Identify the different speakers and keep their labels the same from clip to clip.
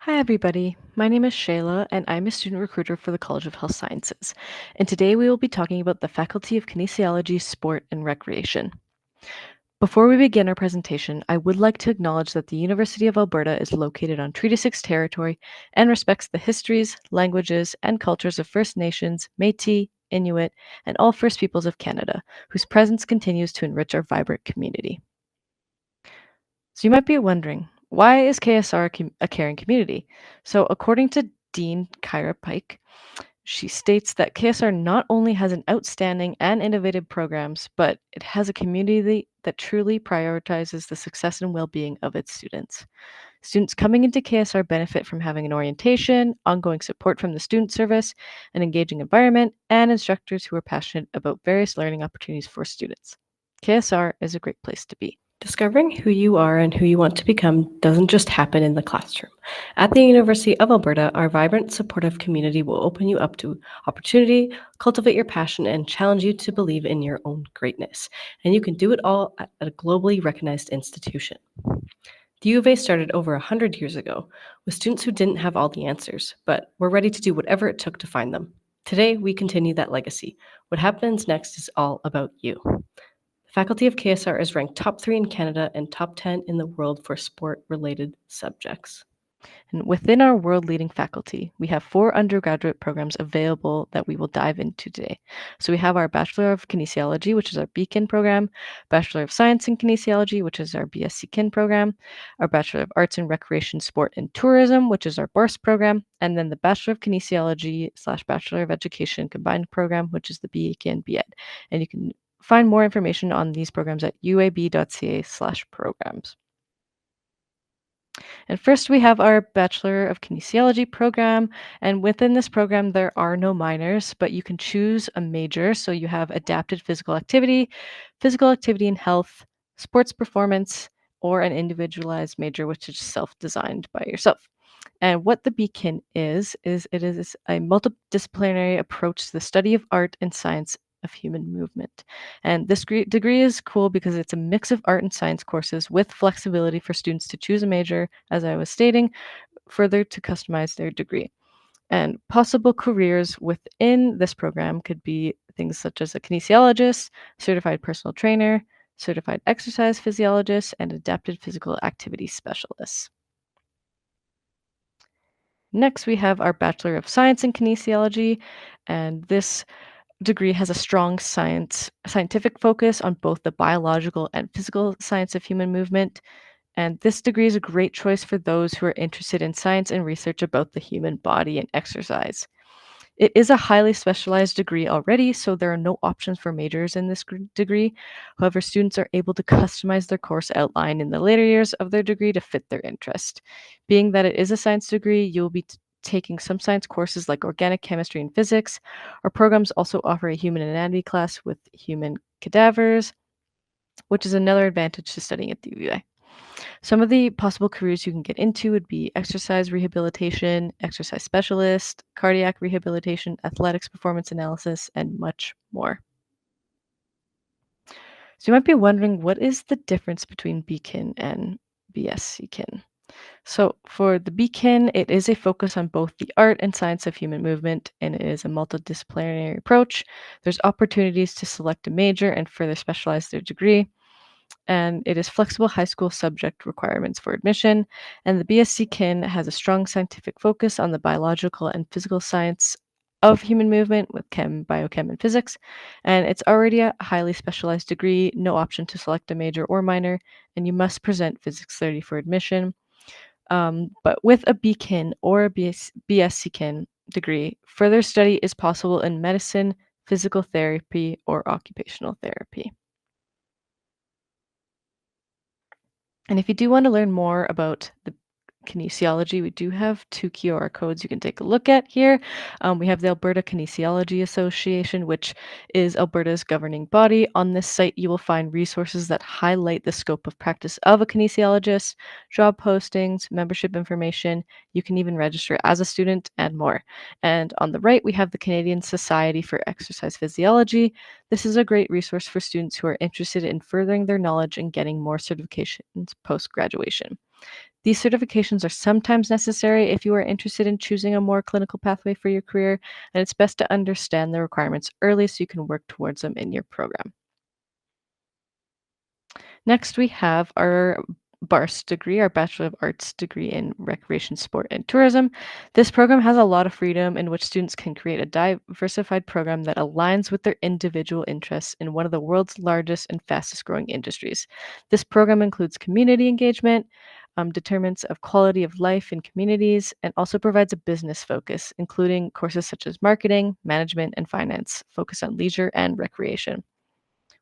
Speaker 1: Hi, everybody. My name is Shayla, and I'm a student recruiter for the College of Health Sciences. And today we will be talking about the Faculty of Kinesiology, Sport, and Recreation. Before we begin our presentation, I would like to acknowledge that the University of Alberta is located on Treaty 6 territory and respects the histories, languages, and cultures of First Nations, Métis, Inuit, and all First Peoples of Canada, whose presence continues to enrich our vibrant community. So you might be wondering, why is KSR a caring community? So according to Dean Kyra Pike, she states that KSR not only has an outstanding and innovative programs, but it has a community that truly prioritizes the success and well-being of its students. Students coming into KSR benefit from having an orientation, ongoing support from the student service, an engaging environment, and instructors who are passionate about various learning opportunities for students. KSR is a great place to be.
Speaker 2: Discovering who you are and who you want to become doesn't just happen in the classroom. At the University of Alberta, our vibrant, supportive community will open you up to opportunity, cultivate your passion, and challenge you to believe in your own greatness. And you can do it all at a globally recognized institution. The U of A started over 100 years ago with students who didn't have all the answers, but were ready to do whatever it took to find them. Today, we continue that legacy. What happens next is all about you. The Faculty of KSR is ranked top 3 in Canada and top 10 in the world for sport-related subjects.
Speaker 1: And within our world-leading faculty, we have 4 undergraduate programs available that we will dive into today. So we have our Bachelor of Kinesiology, which is our BKIN program, Bachelor of Science in Kinesiology, which is our BSc Kin program, our Bachelor of Arts in Recreation, Sport, and Tourism, which is our BARS program, and then the Bachelor of Kinesiology/Bachelor of Education combined program, which is the BAkin BEd. And you can find more information on these programs at uab.ca/programs. And first, we have our Bachelor of Kinesiology program. And within this program, there are no minors, but you can choose a major. So you have adapted physical activity and health, sports performance, or an individualized major, which is self designed by yourself. And what the BKIN is it is a multidisciplinary approach to the study of art and science of human movement. And this degree is cool because it's a mix of art and science courses with flexibility for students to choose a major, as I was stating, further to customize their degree. And possible careers within this program could be things such as a kinesiologist, certified personal trainer, certified exercise physiologist, and adapted physical activity specialist. Next, we have our Bachelor of Science in Kinesiology, and this degree has a strong scientific focus on both the biological and physical science of human movement. And this degree is a great choice for those who are interested in science and research about the human body and exercise. It is a highly specialized degree already, so there are no options for majors in this degree. However, students are able to customize their course outline in the later years of their degree to fit their interest. Being that it is a science degree, you will be taking some science courses like organic chemistry and physics. Our programs also offer a human anatomy class with human cadavers, which is another advantage to studying at the UVA. Some of the possible careers you can get into would be exercise rehabilitation, exercise specialist, cardiac rehabilitation, athletics performance analysis, and much more. So you might be wondering, what is the difference between BKIN and BSc Kin? So for the BKIN, it is a focus on both the art and science of human movement, and it is a multidisciplinary approach. There's opportunities to select a major and further specialize their degree, and it is flexible high school subject requirements for admission. And the BSc Kin has a strong scientific focus on the biological and physical science of human movement with biochem, and physics. And it's already a highly specialized degree, no option to select a major or minor, and you must present Physics 30 for admission. But with a BKIN or a BSc Kin degree, further study is possible in medicine, physical therapy, or occupational therapy. And if you do want to learn more about the kinesiology, we do have 2 QR codes you can take a look at here. We have the Alberta Kinesiology Association, which is Alberta's governing body. On this site, you will find resources that highlight the scope of practice of a kinesiologist, job postings, membership information. You can even register as a student and more. And on the right, we have the Canadian Society for Exercise Physiology. This is a great resource for students who are interested in furthering their knowledge and getting more certifications post-graduation. These certifications are sometimes necessary if you are interested in choosing a more clinical pathway for your career, and it's best to understand the requirements early so you can work towards them in your program. Next, we have our BARS degree, our Bachelor of Arts degree in Recreation, Sport, and Tourism. This program has a lot of freedom in which students can create a diversified program that aligns with their individual interests in one of the world's largest and fastest growing industries. This program includes community engagement, determinants of quality of life in communities, and also provides a business focus, including courses such as marketing, management, and finance, focused on leisure and recreation.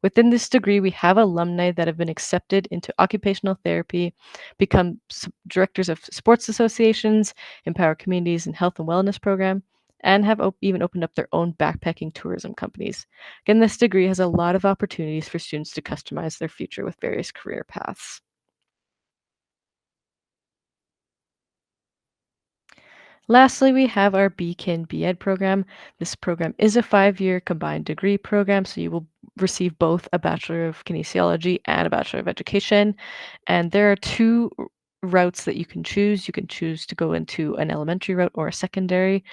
Speaker 1: Within this degree, we have alumni that have been accepted into occupational therapy, become directors of sports associations, empower communities in health and wellness program, and have even opened up their own backpacking tourism companies. Again, this degree has a lot of opportunities for students to customize their future with various career paths. Lastly, we have our BKIN BEd program. This program is a 5-year combined degree program, so you will receive both a Bachelor of Kinesiology and a Bachelor of Education. And there are two routes that you can choose. You can choose to go into an elementary route or a secondary.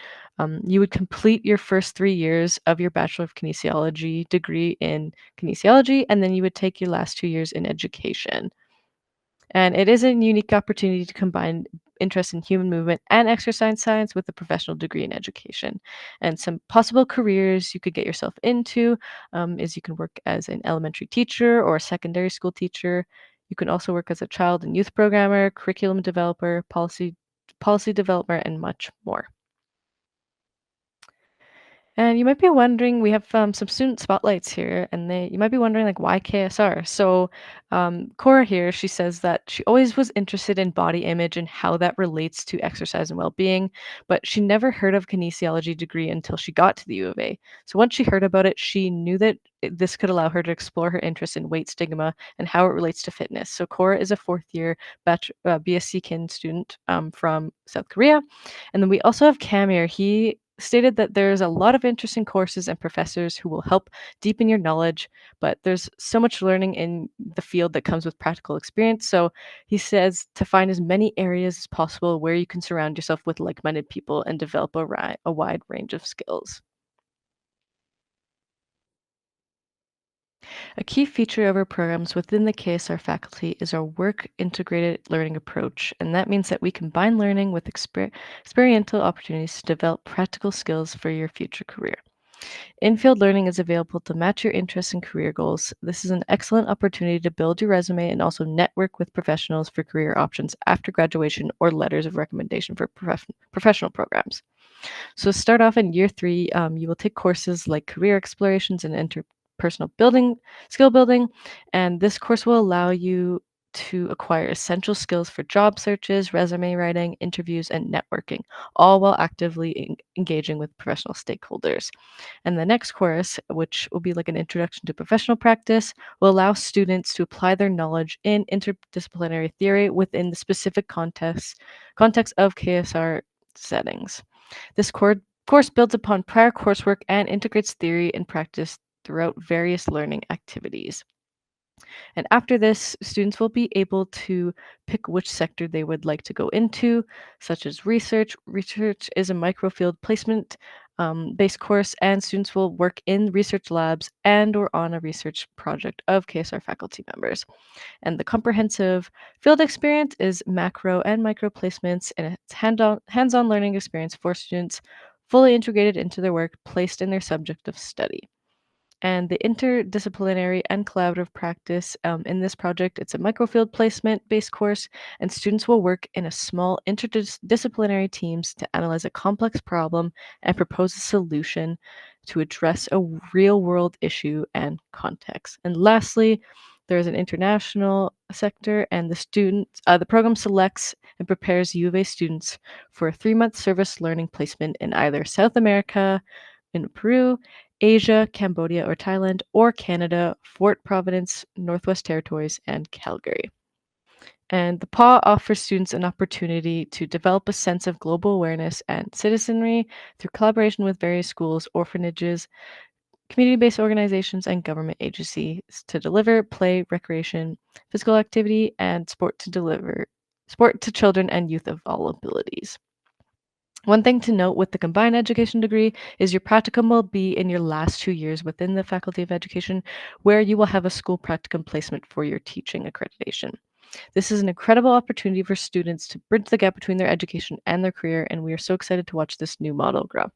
Speaker 1: You would complete your first 3 years of your Bachelor of Kinesiology degree in kinesiology, and then you would take your last 2 years in education. And it is a unique opportunity to combine interest in human movement and exercise science with a professional degree in education. And some possible careers you could get yourself into is you can work as an elementary teacher or a secondary school teacher. You can also work as a child and youth programmer, curriculum developer, policy developer, and much more. And you might be wondering, we have some student spotlights here, and you might be wondering like why KSR. So Cora here, she says that she always was interested in body image and how that relates to exercise and well-being, but she never heard of kinesiology degree until she got to the U of A. So once she heard about it, she knew that this could allow her to explore her interest in weight stigma and how it relates to fitness. So Cora is a fourth year BSc Kin student from South Korea. And then we also have Cam here. He stated that there's a lot of interesting courses and professors who will help deepen your knowledge, but there's so much learning in the field that comes with practical experience. So he says to find as many areas as possible where you can surround yourself with like minded people and develop a wide range of skills. A key feature of our programs within the KSR faculty is our work integrated learning approach, and that means that we combine learning with experiential opportunities to develop practical skills for your future career. In-field learning is available to match your interests and career goals. This is an excellent opportunity to build your resume and also network with professionals for career options after graduation or letters of recommendation for professional programs. So start off in year 3, you will take courses like career explorations and interpersonal building, skill building, and this course will allow you to acquire essential skills for job searches, resume writing, interviews, and networking, all while actively engaging with professional stakeholders. And the next course, which will be like an introduction to professional practice, will allow students to apply their knowledge in interdisciplinary theory within the specific context of KSR settings. This course builds upon prior coursework and integrates theory and practice throughout various learning activities. And after this, students will be able to pick which sector they would like to go into, such as research. Research is a microfield placement based course, and students will work in research labs and or on a research project of KSR faculty members. And the comprehensive field experience is macro and micro placements, and it's hands-on learning experience for students fully integrated into their work placed in their subject of study. And the interdisciplinary and collaborative practice in this project, it's a microfield placement based course, and students will work in a small interdisciplinary teams to analyze a complex problem and propose a solution to address a real world issue and context. And lastly, there's an international sector, and the program selects and prepares U of A students for a 3-month service learning placement in either South America, in Peru, Asia, Cambodia or Thailand, or Canada, Fort Providence, Northwest Territories, and Calgary. And the PAW offers students an opportunity to develop a sense of global awareness and citizenry through collaboration with various schools, orphanages, community-based organizations, and government agencies to deliver play, recreation, physical activity, and sport to deliver sport to children and youth of all abilities. One thing to note with the combined education degree is your practicum will be in your last 2 years within the Faculty of Education, where you will have a school practicum placement for your teaching accreditation. This is an incredible opportunity for students to bridge the gap between their education and their career, and we are so excited to watch this new model grow.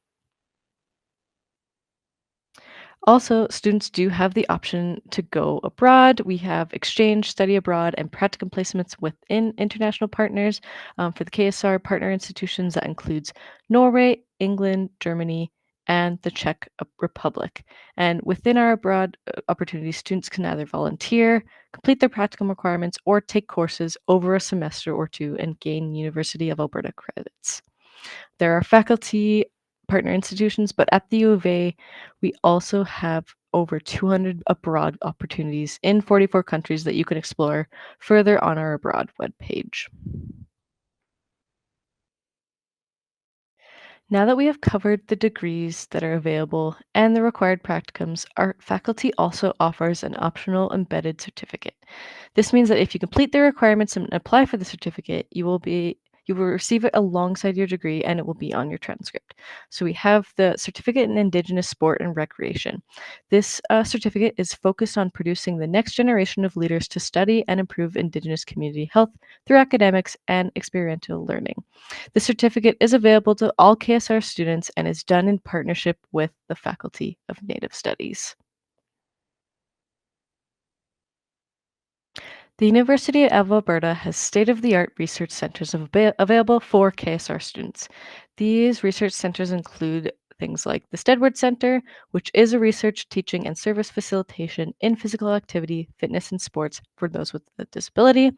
Speaker 1: Also, students do have the option to go abroad. We have exchange, study abroad, and practicum placements within international partners. For the KSR partner institutions, that includes Norway, England, Germany, and the Czech Republic. And within our abroad opportunities, students can either volunteer, complete their practicum requirements, or take courses over a semester or two and gain University of Alberta credits. There are faculty partner institutions, but at the U of A, we also have over 200 abroad opportunities in 44 countries that you can explore further on our abroad webpage. Now that we have covered the degrees that are available and the required practicums, our faculty also offers an optional embedded certificate. This means that if you complete the requirements and apply for the certificate, you will receive it alongside your degree and it will be on your transcript. So we have the certificate in Indigenous sport and recreation. This certificate is focused on producing the next generation of leaders to study and improve Indigenous community health through academics and experiential learning. The certificate is available to all KSR students and is done in partnership with the Faculty of Native Studies. The University of Alberta has state of the art research centers available for KSR students. These research centers include things like the Stedward Center, which is a research, teaching, and service facilitation in physical activity, fitness, and sports for those with a disability.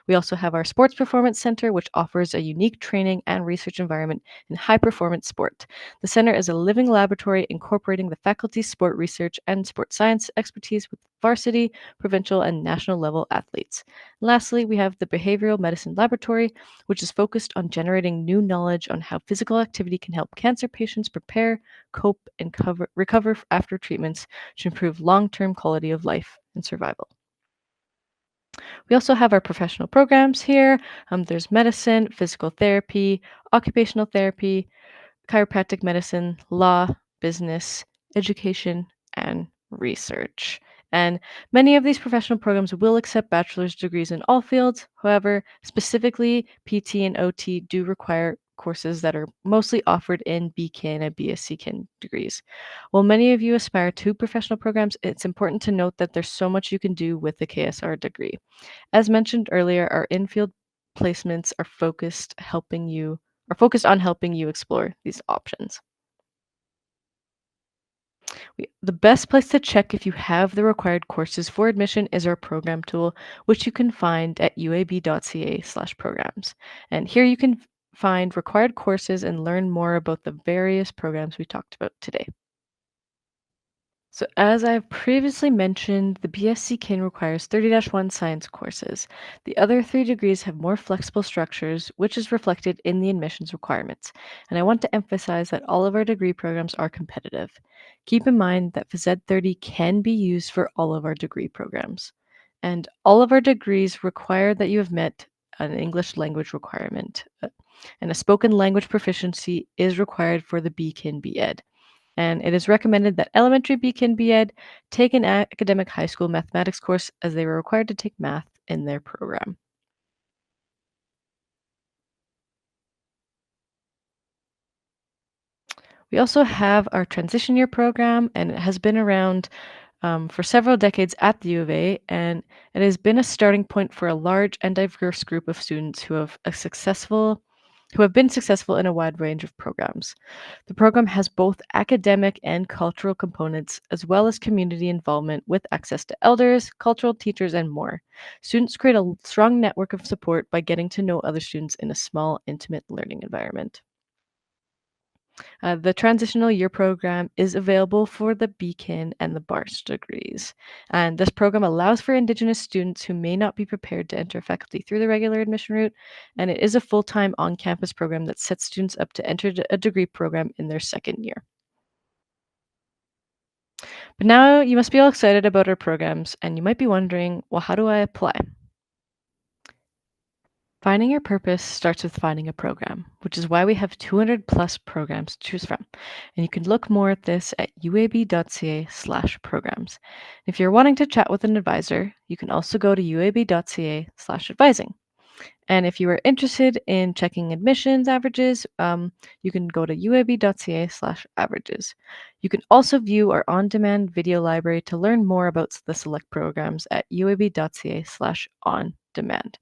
Speaker 1: We also have our Sports Performance Center, which offers a unique training and research environment in high performance sport. The center is a living laboratory incorporating the faculty's sport research and sport science expertise with varsity, provincial, and national level athletes. Lastly, we have the Behavioral Medicine Laboratory, which is focused on generating new knowledge on how physical activity can help cancer patients prepare, cope, and recover after treatments to improve long term quality of life and survival. We also have our professional programs here. There's medicine, physical therapy, occupational therapy, chiropractic medicine, law, business, education, and research. And many of these professional programs will accept bachelor's degrees in all fields. However, specifically, PT and OT do require courses that are mostly offered in BCAN and BSc degrees. While many of you aspire to professional programs, it's important to note that there's so much you can do with the KSR degree. As mentioned earlier, our in-field placements are focused on helping you explore these options. The best place to check if you have the required courses for admission is our program tool, which you can find at uab.ca/programs. And here you can find required courses and learn more about the various programs we talked about today. So, as I've previously mentioned, the BSc Kin requires 30-1 science courses. The other three degrees have more flexible structures, which is reflected in the admissions requirements. And I want to emphasize that all of our degree programs are competitive. Keep in mind that Phys Ed 30 can be used for all of our degree programs. And all of our degrees require that you have met an English language requirement. And a spoken language proficiency is required for the BKIN BEd, and it is recommended that elementary BKIN BEd take an academic high school mathematics course as they were required to take math in their program. We also have our transition year program, and it has been around for several decades at the U of A, and it has been a starting point for a large and diverse group of students who have been successful in a wide range of programs. The program has both academic and cultural components, as well as community involvement with access to elders, cultural teachers, and more. Students create a strong network of support by getting to know other students in a small, intimate learning environment. The transitional year program is available for the BKIN and the BARS degrees. And this program allows for Indigenous students who may not be prepared to enter faculty through the regular admission route. And it is a full time on campus program that sets students up to enter a degree program in their second year. But now you must be all excited about our programs, and you might be wondering, well, how do I apply? Finding your purpose starts with finding a program, which is why we have 200 plus programs to choose from. And you can look more at this at uab.ca/programs. If you're wanting to chat with an advisor, you can also go to uab.ca/advising. And if you are interested in checking admissions averages, you can go to uab.ca/averages. You can also view our on-demand video library to learn more about the select programs at uab.ca/on-demand.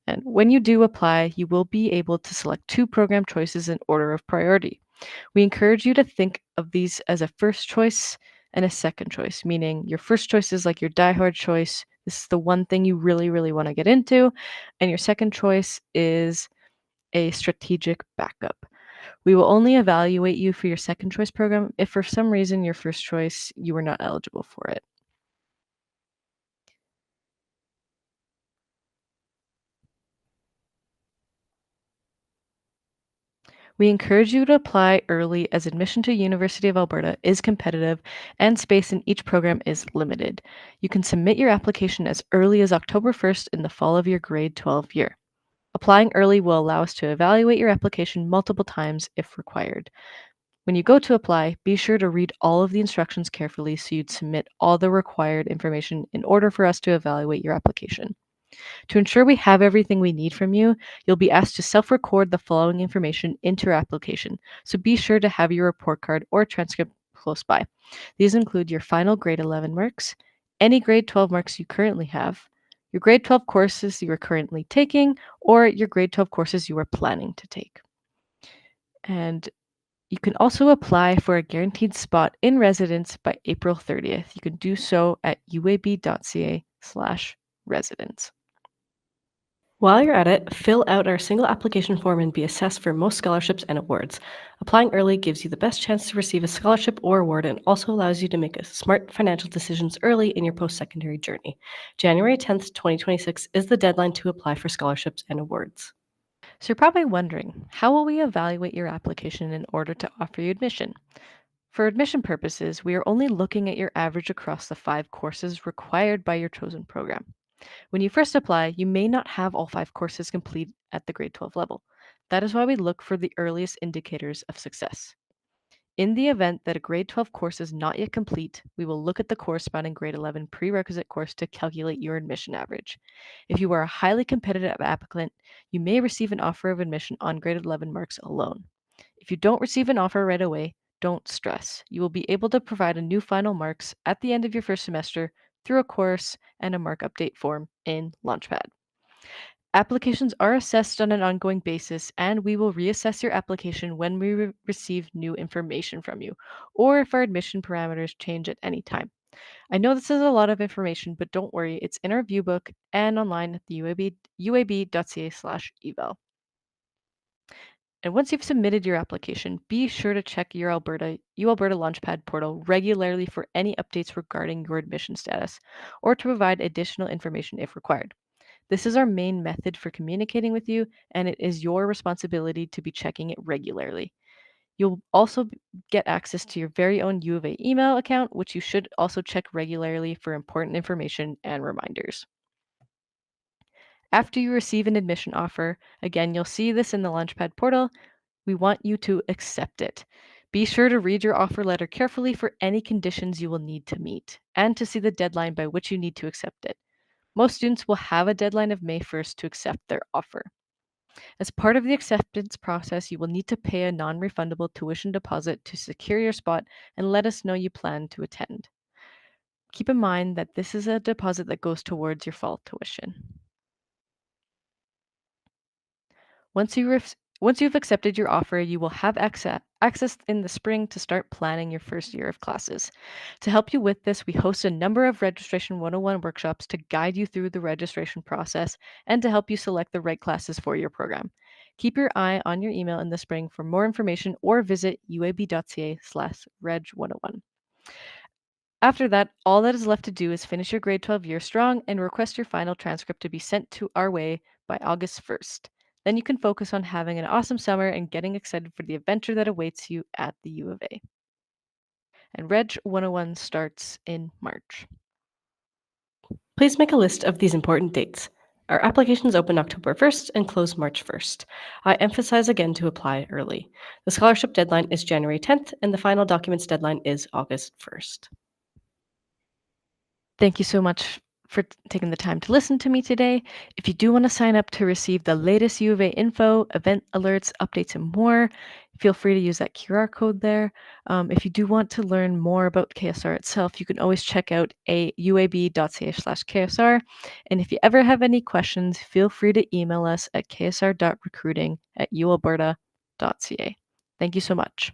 Speaker 1: And when you do apply, you will be able to select 2 program choices in order of priority. We encourage you to think of these as a first choice and a second choice, meaning your first choice is like your diehard choice. This is the one thing you really, really want to get into. And your second choice is a strategic backup. We will only evaluate you for your second choice program if for some reason your first choice you were not eligible for it. We encourage you to apply early as admission to University of Alberta is competitive and space in each program is limited. You can submit your application as early as October 1st in the fall of your grade 12 year. Applying early will allow us to evaluate your application multiple times if required. When you go to apply, be sure to read all of the instructions carefully so you'd submit all the required information in order for us to evaluate your application. To ensure we have everything we need from you, you'll be asked to self-record the following information into your application, so be sure to have your report card or transcript close by. These include your final grade 11 marks, any grade 12 marks you currently have, your grade 12 courses you are currently taking, or your grade 12 courses you are planning to take. And you can also apply for a guaranteed spot in residence by April 30th. You can do so at uab.ca/residence.
Speaker 2: While you're at it, fill out our single application form and be assessed for most scholarships and awards. Applying early gives you the best chance to receive a scholarship or award and also allows you to make smart financial decisions early in your post-secondary journey. January 10th, 2026 is the deadline to apply for scholarships and awards.
Speaker 1: So you're probably wondering, how will we evaluate your application in order to offer you admission? For admission purposes, we are only looking at your average across the 5 courses required by your chosen program. When you first apply, you may not have all 5 courses complete at the grade 12 level. That is why we look for the earliest indicators of success. In the event that a grade 12 course is not yet complete, we will look at the corresponding grade 11 prerequisite course to calculate your admission average. If you are a highly competitive applicant, you may receive an offer of admission on grade 11 marks alone. If you don't receive an offer right away, don't stress. You will be able to provide a new final marks at the end of your first semester through a course and a mark update form in Launchpad. Applications are assessed on an ongoing basis, and we will reassess your application when we receive new information from you, or if our admission parameters change at any time. I know this is a lot of information, but don't worry, it's in our view book and online at the uab.ca/eval. And once you've submitted your application, be sure to check your Alberta Launchpad portal regularly for any updates regarding your admission status, or to provide additional information if required. This is our main method for communicating with you, and it is your responsibility to be checking it regularly. You'll also get access to your very own U of A email account, which you should also check regularly for important information and reminders. After you receive an admission offer, again, you'll see this in the Launchpad portal. We want you to accept it. Be sure to read your offer letter carefully for any conditions you will need to meet, and to see the deadline by which you need to accept it. Most students will have a deadline of May 1st to accept their offer. As part of the acceptance process, you will need to pay a non refundable tuition deposit to secure your spot and let us know you plan to attend. Keep in mind that this is a deposit that goes towards your fall tuition. Once you once you've accepted your offer, you will have access in the spring to start planning your first year of classes. To help you with this, we host a number of Registration 101 workshops to guide you through the registration process and to help you select the right classes for your program. Keep your eye on your email in the spring for more information or visit uab.ca/reg101. After that, all that is left to do is finish your grade 12 year strong and request your final transcript to be sent to our way by August 1st. Then you can focus on having an awesome summer and getting excited for the adventure that awaits you at the U of A. And Reg 101 starts in March.
Speaker 2: Please make a list of these important dates. Our applications open October 1st and close March 1st. I emphasize again to apply early. The scholarship deadline is January 10th, and the final documents deadline is August 1st.
Speaker 1: Thank you so much for taking the time to listen to me today. If you do want to sign up to receive the latest U of A info, event alerts, updates, and more, feel free to use that QR code there. If you do want to learn more about KSR itself, you can always check out uab.ca/KSR. And if you ever have any questions, feel free to email us at ksr.recruiting@ualberta.ca. Thank you so much.